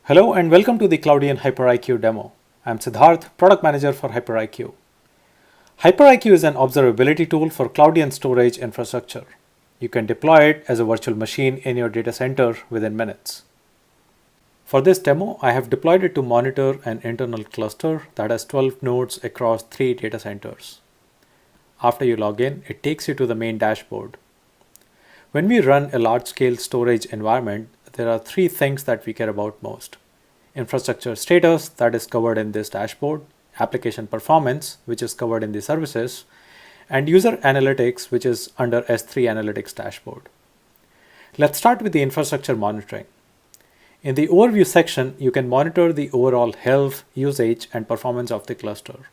Hello and welcome to the Cloudian HyperIQ demo. I'm Siddharth, Product Manager for HyperIQ. HyperIQ is an observability tool for Cloudian storage infrastructure. You can deploy it as a virtual machine in your data center within minutes. For this demo, I have deployed it to monitor an internal cluster that has 12 nodes across 3 data centers. After you log in, it takes you to the main dashboard. When we run a large-scale storage environment, there are 3 things that we care about most. Infrastructure status, that is covered in this dashboard, application performance, which is covered in the services, and user analytics, which is under S3 Analytics dashboard. Let's start with the infrastructure monitoring. In the overview section, you can monitor the overall health, usage, and performance of the cluster.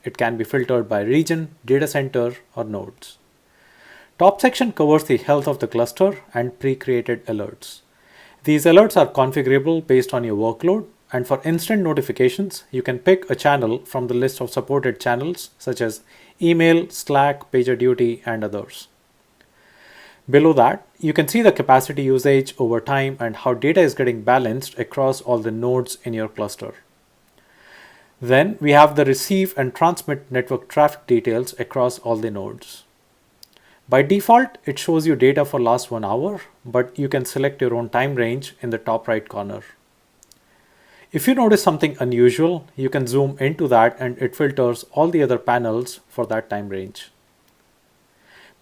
It can be filtered by region, data center, or nodes. Top section covers the health of the cluster and pre-created alerts. These alerts are configurable based on your workload, and for instant notifications, you can pick a channel from the list of supported channels such as email, Slack, PagerDuty, and others. Below that, you can see the capacity usage over time and how data is getting balanced across all the nodes in your cluster. Then we have the receive and transmit network traffic details across all the nodes. By default, it shows you data for last 1 hour, but you can select your own time range in the top right corner. If you notice something unusual, you can zoom into that and it filters all the other panels for that time range.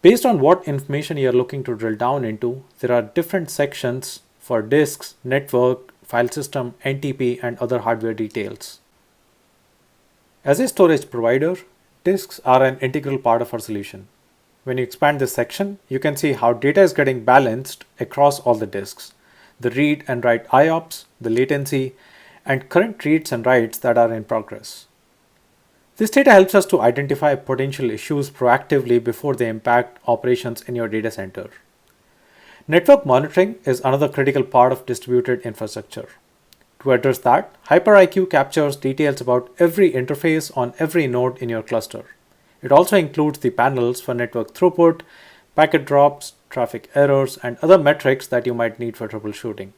Based on what information you are looking to drill down into, there are different sections for disks, network, file system, NTP, and other hardware details. As a storage provider, disks are an integral part of our solution. When you expand this section, you can see how data is getting balanced across all the disks, the read and write IOPS, the latency, and current reads and writes that are in progress. This data helps us to identify potential issues proactively before they impact operations in your data center. Network monitoring is another critical part of distributed infrastructure. To address that, HyperIQ captures details about every interface on every node in your cluster. It also includes the panels for network throughput, packet drops, traffic errors, and other metrics that you might need for troubleshooting.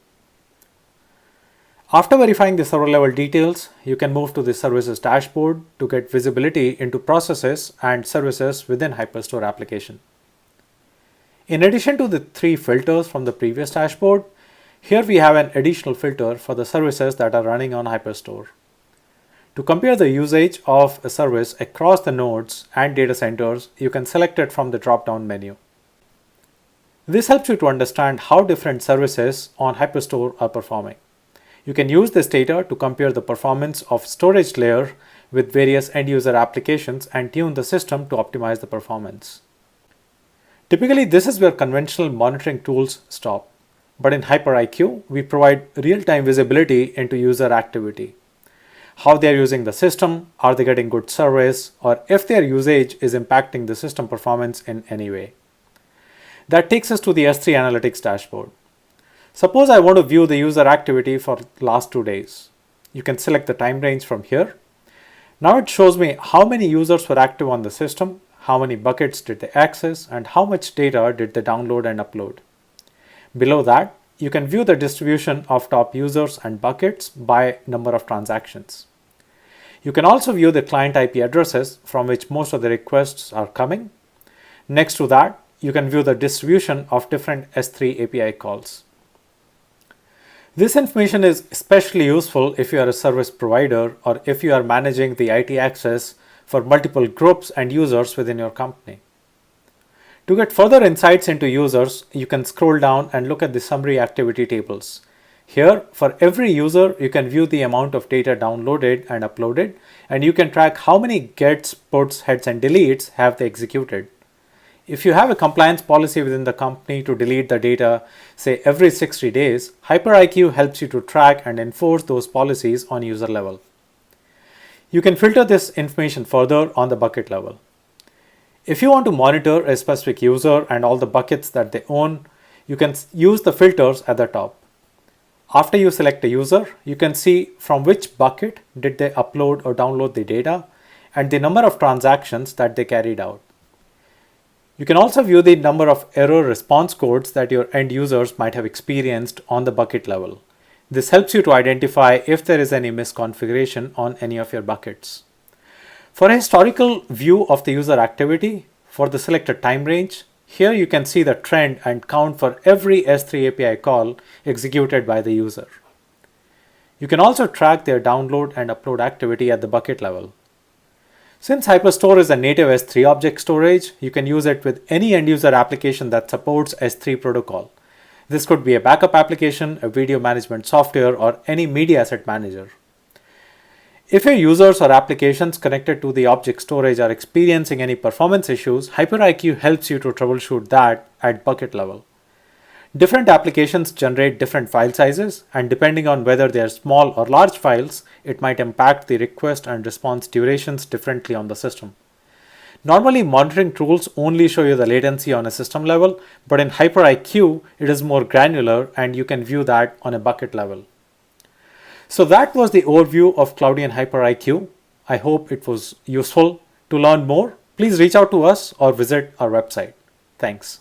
After verifying the server level details, you can move to the services dashboard to get visibility into processes and services within HyperStore application. In addition to the 3 filters from the previous dashboard, here we have an additional filter for the services that are running on HyperStore. To compare the usage of a service across the nodes and data centers, you can select it from the drop-down menu. This helps you to understand how different services on HyperStore are performing. You can use this data to compare the performance of storage layer with various end-user applications and tune the system to optimize the performance. Typically, this is where conventional monitoring tools stop. But in HyperIQ, we provide real-time visibility into user activity. How they are using the system, are they getting good service, or if their usage is impacting the system performance in any way. That takes us to the S3 Analytics dashboard. Suppose I want to view the user activity for last 2 days. You can select the time range from here. Now it shows me how many users were active on the system, how many buckets did they access, and how much data did they download and upload. Below that, you can view the distribution of top users and buckets by number of transactions. You can also view the client IP addresses from which most of the requests are coming. Next to that, you can view the distribution of different S3 API calls. This information is especially useful if you are a service provider or if you are managing the IT access for multiple groups and users within your company. To get further insights into users, you can scroll down and look at the summary activity tables. Here, for every user, you can view the amount of data downloaded and uploaded, and you can track how many gets, puts, heads, and deletes have they executed. If you have a compliance policy within the company to delete the data, say every 60 days, HyperIQ helps you to track and enforce those policies on user level. You can filter this information further on the bucket level. If you want to monitor a specific user and all the buckets that they own, you can use the filters at the top. After you select a user, you can see from which bucket did they upload or download the data and the number of transactions that they carried out. You can also view the number of error response codes that your end users might have experienced on the bucket level. This helps you to identify if there is any misconfiguration on any of your buckets. For a historical view of the user activity for the selected time range, here you can see the trend and count for every S3 API call executed by the user. You can also track their download and upload activity at the bucket level. Since Hyperstore is a native S3 object storage, you can use it with any end-user application that supports S3 protocol. This could be a backup application, a video management software, or any media asset manager. If your users or applications connected to the object storage are experiencing any performance issues, HyperIQ helps you to troubleshoot that at bucket level. Different applications generate different file sizes, and depending on whether they are small or large files, it might impact the request and response durations differently on the system. Normally, monitoring tools only show you the latency on a system level, but in HyperIQ, it is more granular and you can view that on a bucket level. So that was the overview of Cloudian HyperIQ. I hope it was useful. To learn more, please reach out to us or visit our website. Thanks.